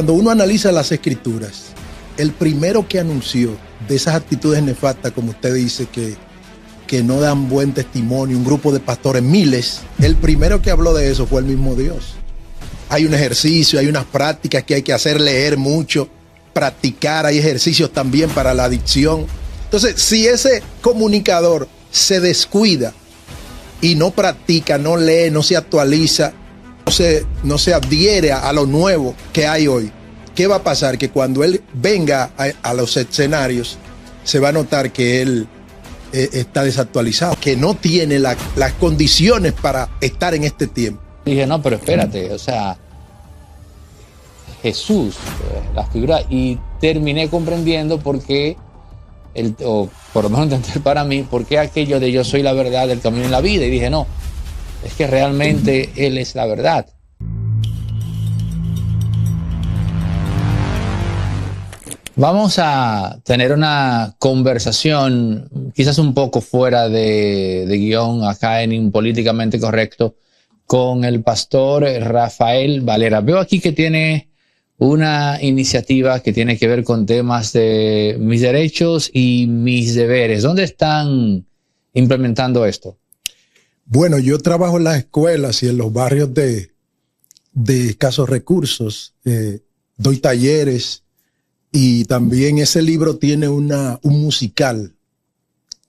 Cuando uno analiza las escrituras, el primero que anunció de esas actitudes nefastas, como usted dice, que no dan buen testimonio, un grupo de pastores, miles, el primero que habló de eso fue el mismo Dios. Hay un ejercicio, hay unas prácticas que hay que hacer, leer mucho, practicar, hay ejercicios también para la adicción. Entonces, si ese comunicador se descuida y no practica, no lee, no se actualiza, no se adhiere a lo nuevo que hay hoy, ¿qué va a pasar? Que cuando él venga a los escenarios, se va a notar que él está desactualizado, que no tiene las condiciones para estar en este tiempo. Dije, no, pero espérate, o sea, Jesús, la figura, y terminé comprendiendo por qué, o por lo menos entender para mí, por qué aquello de yo soy la verdad, el camino y la vida. Y dije, no, es que realmente Él es la verdad. Vamos a tener una conversación quizás un poco fuera de guión, acá en Políticamente Correcto, con el pastor Rafael Valera. Veo aquí que tiene una iniciativa que tiene que ver con temas de mis derechos y mis deberes. ¿Dónde están implementando esto? Bueno, yo trabajo en las escuelas y en los barrios de escasos recursos. Doy talleres. Y también ese libro tiene un musical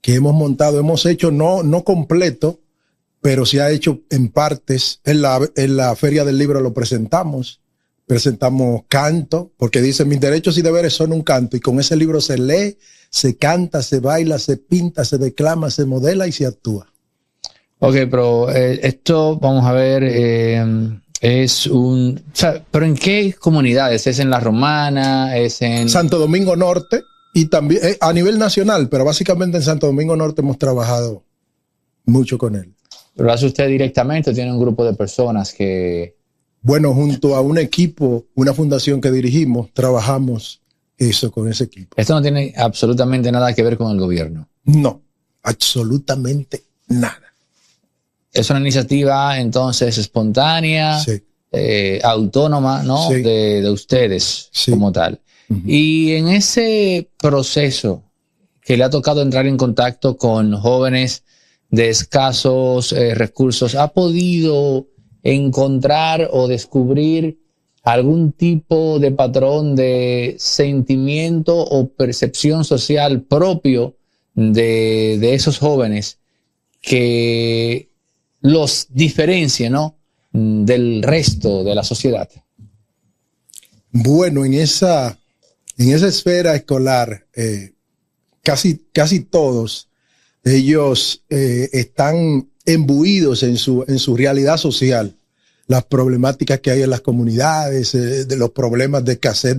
que hemos montado, hemos hecho no completo, pero se ha hecho en partes. En la Feria del Libro lo presentamos canto, porque dice mis derechos y deberes son un canto, y con ese libro se lee, se canta, se baila, se pinta, se declama, se modela y se actúa. Ok, pero esto, vamos a ver... ¿pero en qué comunidades? ¿Es en La Romana? ¿Es en Santo Domingo Norte? Y también a nivel nacional, pero básicamente en Santo Domingo Norte hemos trabajado mucho con él. ¿Pero lo hace usted directamente o tiene un grupo de personas que...? Bueno, junto a un equipo, una fundación que dirigimos, trabajamos eso con ese equipo. ¿Esto no tiene absolutamente nada que ver con el gobierno? No, absolutamente nada. Es una iniciativa entonces espontánea, sí. Autónoma, ¿no? Sí. De ustedes, sí, como tal. Uh-huh. Y en ese proceso que le ha tocado entrar en contacto con jóvenes de escasos recursos, ¿ha podido encontrar o descubrir algún tipo de patrón de sentimiento o percepción social propio de esos jóvenes que los diferencia, ¿no?, del resto de la sociedad? Bueno, en esa esfera escolar, casi todos ellos están imbuidos en su realidad social, las problemáticas que hay en las comunidades, de los problemas de escasez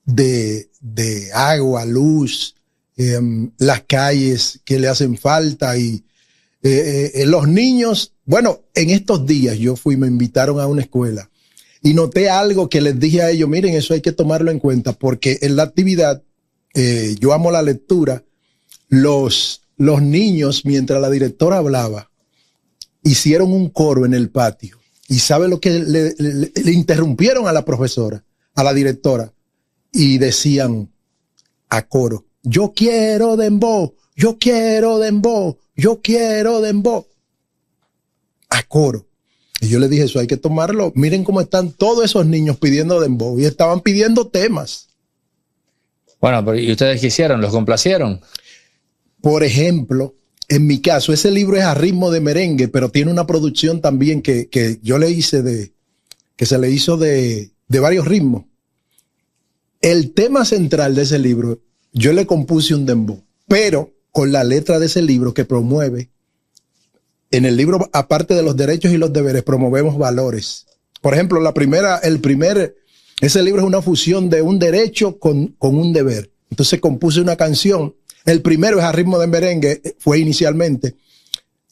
de agua, luz, las calles que le hacen falta y los niños. Bueno, en estos días me invitaron a una escuela y noté algo que les dije a ellos, miren, eso hay que tomarlo en cuenta, porque en la actividad, yo amo la lectura, los niños, mientras la directora hablaba, hicieron un coro en el patio. ¿Y sabe lo que le interrumpieron a la profesora, a la directora? Y decían a coro, yo quiero dembow, yo quiero dembow, yo quiero dembow. A coro. Y yo le dije, eso hay que tomarlo. Miren cómo están todos esos niños pidiendo dembow y estaban pidiendo temas. Bueno, pero ¿y ustedes qué hicieron? ¿Los complacieron? Por ejemplo, en mi caso, ese libro es a ritmo de merengue, pero tiene una producción también que yo le hice que se le hizo de varios ritmos. El tema central de ese libro, yo le compuse un dembow, pero con la letra de ese libro que promueve. En el libro, aparte de los derechos y los deberes, promovemos valores. Por ejemplo, ese libro es una fusión de un derecho con un deber. Entonces compuse una canción. El primero es a ritmo de merengue, fue inicialmente.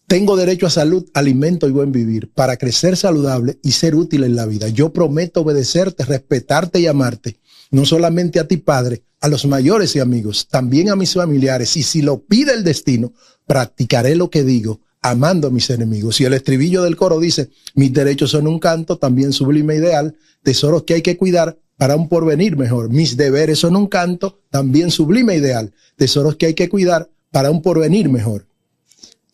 Tengo derecho a salud, alimento y buen vivir, para crecer saludable y ser útil en la vida. Yo prometo obedecerte, respetarte y amarte. No solamente a ti, Padre, a los mayores y amigos, también a mis familiares. Y si lo pide el destino, practicaré lo que digo, amando a mis enemigos. Y el estribillo del coro dice, mis derechos son un canto, también sublime ideal, tesoros que hay que cuidar para un porvenir mejor. Mis deberes son un canto, también sublime ideal, tesoros que hay que cuidar para un porvenir mejor.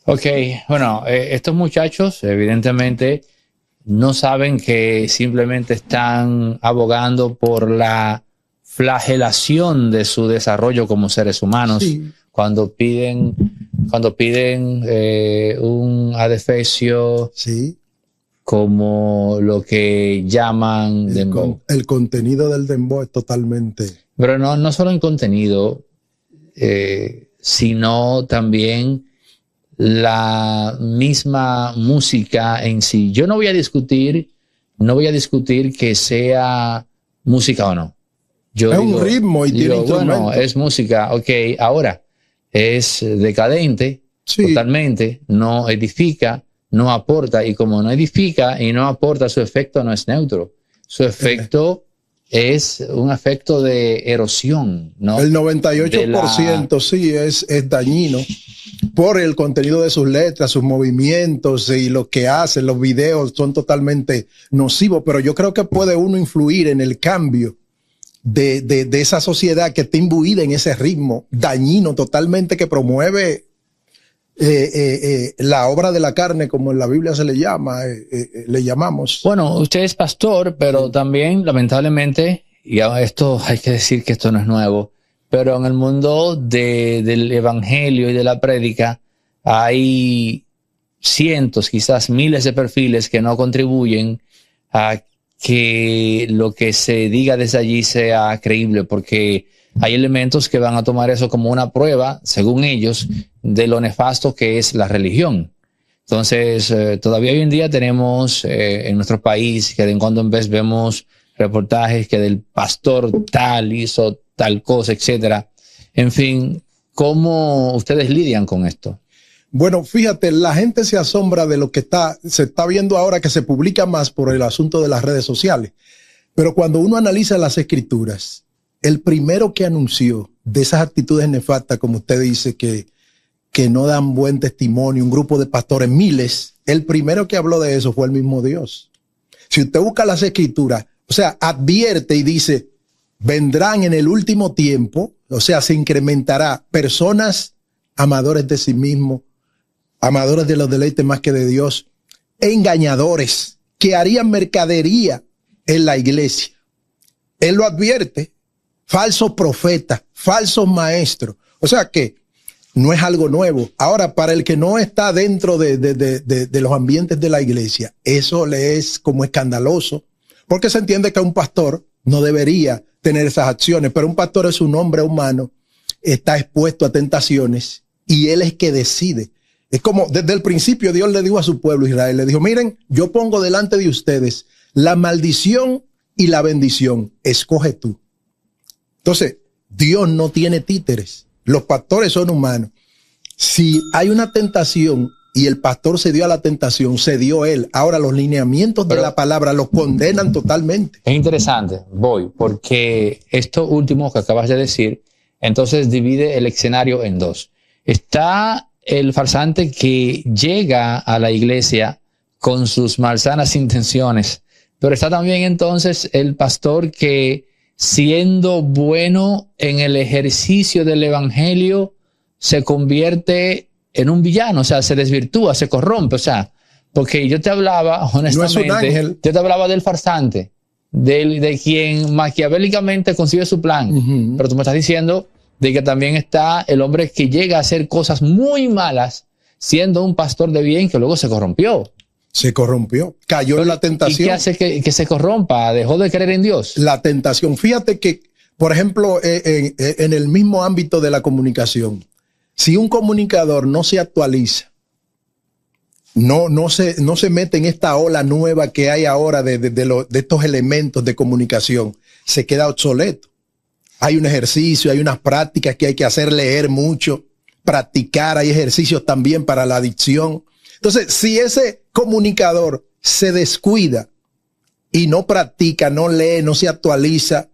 Ok, bueno, estos muchachos evidentemente no saben que simplemente están abogando por la flagelación de su desarrollo como seres humanos. Sí. Cuando piden un adefesio, sí, como lo que llaman dembow. El contenido del dembow es totalmente... Pero no solo en contenido, sino también la misma música en sí. Yo no voy a discutir que sea música o no. Yo es un ritmo y tiene instrumentos. Bueno, es música, ok, ahora es decadente, sí, totalmente, no edifica, no aporta, y como no edifica y no aporta, su efecto no es neutro. Su efecto es un efecto de erosión, ¿no? El 98% sí es dañino por el contenido de sus letras, sus movimientos y lo que hacen, los videos son totalmente nocivos, pero yo creo que puede uno influir en el cambio de esa sociedad que está imbuida en ese ritmo dañino totalmente que promueve la obra de la carne, como en la Biblia se le llama, le llamamos. Bueno, usted es pastor, pero también, lamentablemente, y esto hay que decir que esto no es nuevo, pero en el mundo del evangelio y de la prédica hay cientos, quizás miles de perfiles que no contribuyen a que lo que se diga desde allí sea creíble, porque hay elementos que van a tomar eso como una prueba, según ellos, de lo nefasto que es la religión. Entonces, todavía hoy en día tenemos en nuestro país que de en cuando en vez vemos reportajes que del pastor tal hizo tal cosa, etcétera. En fin, ¿cómo ustedes lidian con esto? Bueno, fíjate, la gente se asombra de lo que se está viendo ahora, que se publica más por el asunto de las redes sociales. Pero cuando uno analiza las escrituras, el primero que anunció de esas actitudes nefastas, como usted dice, que no dan buen testimonio, un grupo de pastores, miles, el primero que habló de eso fue el mismo Dios. Si usted busca las escrituras, o sea, advierte y dice, vendrán en el último tiempo, o sea, se incrementará personas amadores de sí mismos, amadores de los deleites más que de Dios, engañadores, que harían mercadería en la iglesia. Él lo advierte, falsos profetas, falsos maestros. O sea que no es algo nuevo. Ahora, para el que no está dentro de los ambientes de la iglesia, eso le es como escandaloso, porque se entiende que un pastor no debería tener esas acciones, pero un pastor es un hombre humano, está expuesto a tentaciones y él es que decide. Es como desde el principio Dios le dijo a su pueblo Israel, le dijo, miren, yo pongo delante de ustedes la maldición y la bendición, escoge tú. Entonces, Dios no tiene títeres, los pastores son humanos. Si hay una tentación y el pastor se dio a la tentación, se dio él. Ahora los lineamientos de la palabra los condenan totalmente. Es interesante, porque esto último que acabas de decir, entonces divide el escenario en dos. Está el farsante que llega a la iglesia con sus malsanas intenciones, pero está también entonces el pastor que, siendo bueno en el ejercicio del evangelio, se convierte en un villano, o sea, se desvirtúa, se corrompe, o sea, porque yo te hablaba, honestamente, no es un ángel. Yo te hablaba del farsante, de quien maquiavélicamente consigue su plan, pero tú me estás diciendo de que también está el hombre que llega a hacer cosas muy malas, siendo un pastor de bien que luego se corrompió. Se corrompió, cayó en la tentación. ¿Y qué hace que se corrompa? ¿Dejó de creer en Dios? La tentación. Fíjate que, por ejemplo, en el mismo ámbito de la comunicación, si un comunicador no se actualiza, no se mete en esta ola nueva que hay ahora de estos elementos de comunicación, se queda obsoleto. Hay un ejercicio, hay unas prácticas que hay que hacer, leer mucho, practicar, hay ejercicios también para la adicción. Entonces, si ese comunicador se descuida y no practica, no lee, no se actualiza,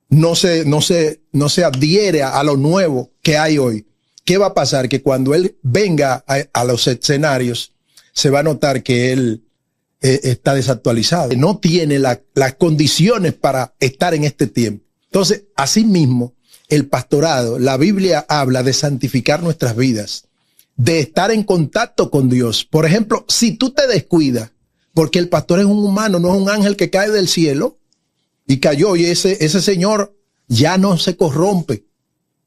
no se adhiere a lo nuevo que hay hoy, ¿qué va a pasar? Que cuando él venga a los escenarios, se va a notar que él está desactualizado, no tiene las condiciones para estar en este tiempo. Entonces, asimismo, el pastorado, la Biblia habla de santificar nuestras vidas, de estar en contacto con Dios. Por ejemplo, si tú te descuidas, porque el pastor es un humano, no es un ángel que cae del cielo y cayó, y ese señor ya no se corrompe.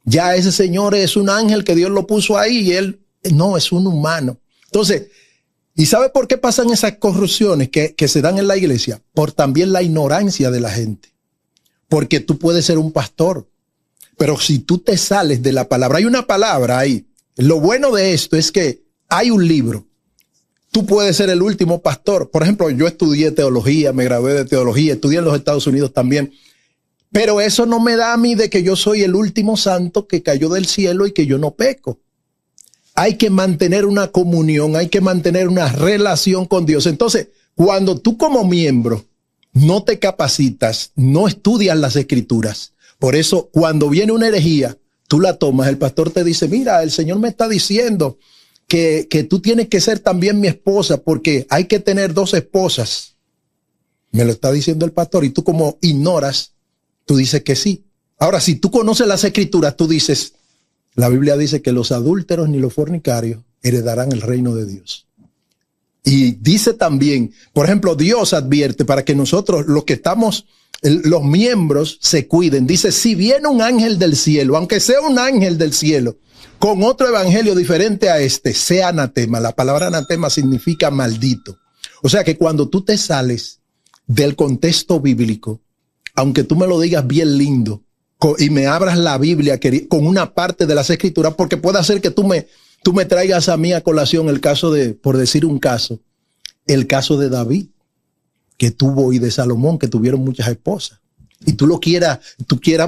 Ya ese señor es un ángel que Dios lo puso ahí y él no es un humano. Entonces, ¿y sabe por qué pasan esas corrupciones que se dan en la iglesia? Por también la ignorancia de la gente. Porque tú puedes ser un pastor, pero si tú te sales de la palabra, hay una palabra ahí. Lo bueno de esto es que hay un libro. Tú puedes ser el último pastor. Por ejemplo, yo estudié teología, me gradué de teología, estudié en los Estados Unidos también. Pero eso no me da a mí de que yo soy el último santo que cayó del cielo y que yo no peco. Hay que mantener una comunión, hay que mantener una relación con Dios. Entonces, cuando tú como miembro no te capacitas, no estudias las escrituras, por eso cuando viene una herejía, tú la tomas, el pastor te dice, mira, el Señor me está diciendo que tú tienes que ser también mi esposa porque hay que tener 2 esposas. Me lo está diciendo el pastor y tú como ignoras, tú dices que sí. Ahora, si tú conoces las escrituras, tú dices, la Biblia dice que los adúlteros ni los fornicarios heredarán el reino de Dios. Y dice también, por ejemplo, Dios advierte para que nosotros, los que estamos, los miembros, se cuiden. Dice, si viene un ángel del cielo, aunque sea un ángel del cielo, con otro evangelio diferente a este, sea anatema. La palabra anatema significa maldito. O sea que cuando tú te sales del contexto bíblico, aunque tú me lo digas bien lindo y me abras la Biblia con una parte de las escrituras, porque puede ser que tú me traigas a mí a colación el caso de, por decir un caso, el caso de David, que tuvo, y de Salomón, que tuvieron muchas esposas. Y tú quieras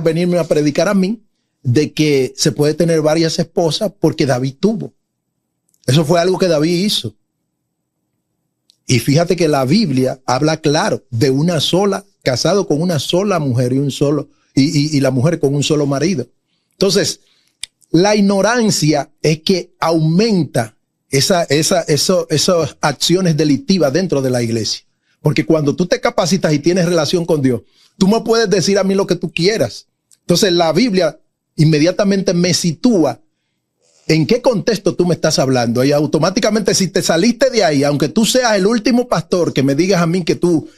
venirme a predicar a mí de que se puede tener varias esposas porque David tuvo. Eso fue algo que David hizo. Y fíjate que la Biblia habla claro de una sola, casado con una sola mujer y la mujer con un solo marido. Entonces, la ignorancia es que aumenta esas acciones delictivas dentro de la iglesia. Porque cuando tú te capacitas y tienes relación con Dios, tú me puedes decir a mí lo que tú quieras. Entonces la Biblia inmediatamente me sitúa en qué contexto tú me estás hablando. Y automáticamente, si te saliste de ahí, aunque tú seas el último pastor, que me digas a mí que tú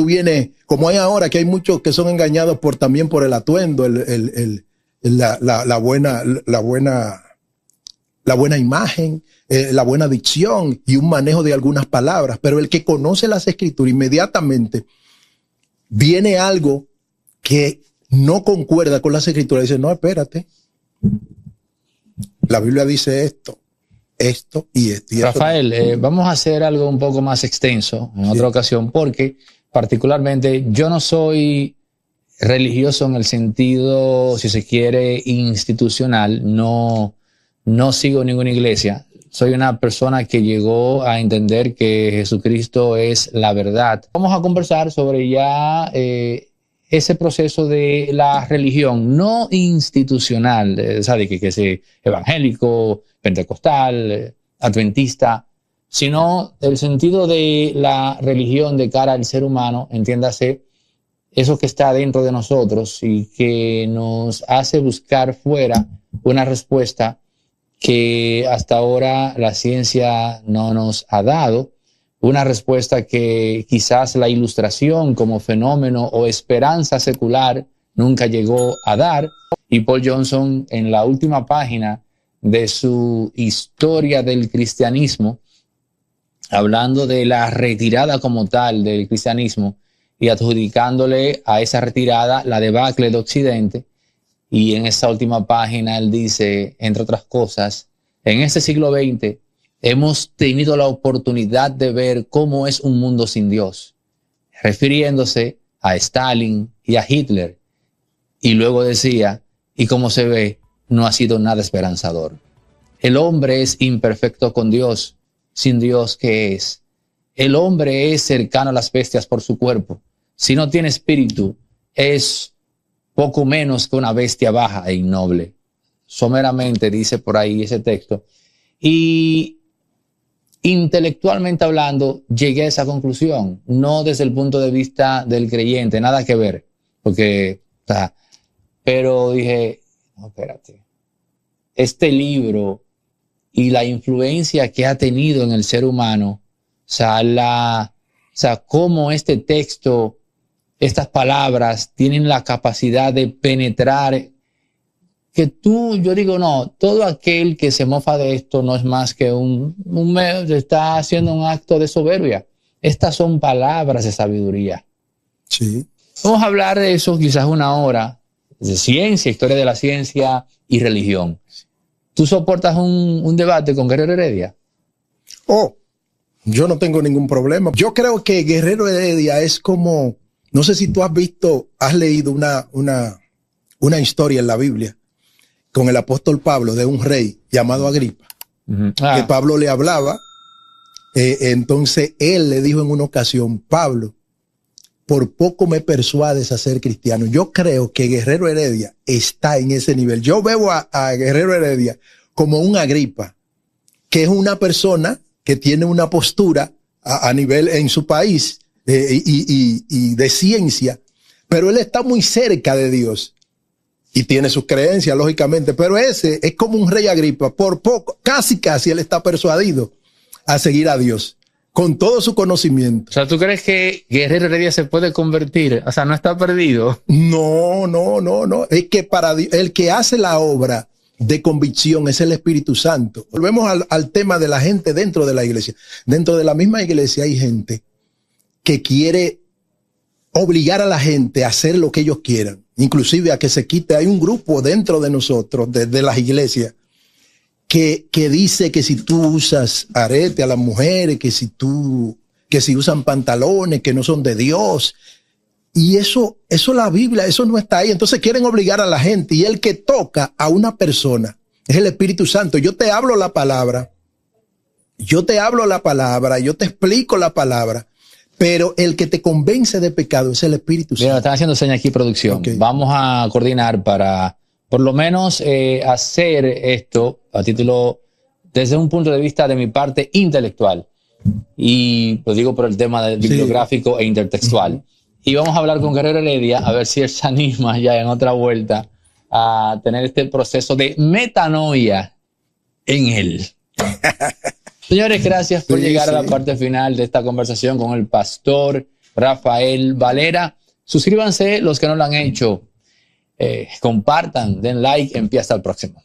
vienes, como hay ahora, que hay muchos que son engañados también por el atuendo, la buena imagen, la buena dicción y un manejo de algunas palabras. Pero el que conoce las escrituras, inmediatamente viene algo que no concuerda con las escrituras, dice, no, espérate. La Biblia dice esto y esto. Rafael, vamos a hacer algo un poco más extenso en otra ocasión, porque particularmente yo no soy religioso en el sentido, si se quiere, institucional. No sigo ninguna iglesia. Soy una persona que llegó a entender que Jesucristo es la verdad. Vamos a conversar sobre ya ese proceso de la religión no institucional, ¿sabe? Que es evangélico, pentecostal, adventista, sino el sentido de la religión de cara al ser humano, entiéndase, eso que está dentro de nosotros y que nos hace buscar fuera una respuesta que hasta ahora la ciencia no nos ha dado, una respuesta que quizás la ilustración como fenómeno o esperanza secular nunca llegó a dar. Y Paul Johnson, en la última página de su historia del cristianismo, hablando de la retirada como tal del cristianismo y adjudicándole a esa retirada la debacle de Occidente, y en esa última página él dice, entre otras cosas, en este siglo XX hemos tenido la oportunidad de ver cómo es un mundo sin Dios, refiriéndose a Stalin y a Hitler. Y luego decía, y como se ve, no ha sido nada esperanzador. El hombre es imperfecto con Dios. Sin Dios, ¿qué es? El hombre es cercano a las bestias por su cuerpo. Si no tiene espíritu, es poco menos que una bestia baja e innoble. someramente dice por ahí ese texto. Y intelectualmente hablando, llegué a esa conclusión, no desde el punto de vista del creyente, nada que ver, porque, pero dije, no, espérate, este libro y la influencia que ha tenido en el ser humano, cómo este texto, estas palabras tienen la capacidad de penetrar, yo digo, no, todo aquel que se mofa de esto no es más que está haciendo un acto de soberbia. Estas son palabras de sabiduría. Sí. Vamos a hablar de eso quizás una hora, de ciencia, historia de la ciencia y religión. ¿Tú soportas un debate con Guerrero Heredia? Yo no tengo ningún problema. Yo creo que Guerrero Heredia es como, no sé si tú has leído una historia en la Biblia con el apóstol Pablo de un rey llamado Agripa, que Pablo le hablaba. Entonces él le dijo en una ocasión, Pablo, por poco me persuades a ser cristiano. Yo creo que Guerrero Heredia está en ese nivel. Yo veo a Guerrero Heredia como un Agripa, que es una persona que tiene una postura a nivel en su país y de ciencia, pero él está muy cerca de Dios y tiene sus creencias, lógicamente, pero ese es como un rey Agripa. Por poco, casi él está persuadido a seguir a Dios con todo su conocimiento. O sea, ¿tú crees que Guerrero Heredia se puede convertir? O sea, ¿no está perdido? No. Es que para el que hace la obra de convicción es el Espíritu Santo. Volvemos al tema de la gente dentro de la iglesia. Dentro de la misma iglesia hay gente que quiere obligar a la gente a hacer lo que ellos quieran, inclusive a que se quite. Hay un grupo dentro de nosotros, de las iglesias, que dice que si tú usas arete a las mujeres, que si usan pantalones que no son de Dios, y eso la Biblia, eso no está ahí. Entonces quieren obligar a la gente, y el que toca a una persona es el Espíritu Santo. Yo te hablo la palabra, yo te explico la palabra, pero el que te convence de pecado es el Espíritu Santo. Mira, están haciendo señas aquí, producción. Okay. Vamos a coordinar para, por lo menos, hacer esto a título, desde un punto de vista de mi parte intelectual. Y lo digo por el tema del bibliográfico e intertextual. Y vamos a hablar con Guerrero Heredia, a ver si él se anima ya en otra vuelta a tener este proceso de metanoia en él. Señores, gracias por llegar a la parte final de esta conversación con el pastor Rafael Valera. Suscríbanse los que no lo han hecho. Compartan, den like, en pie, hasta el próximo.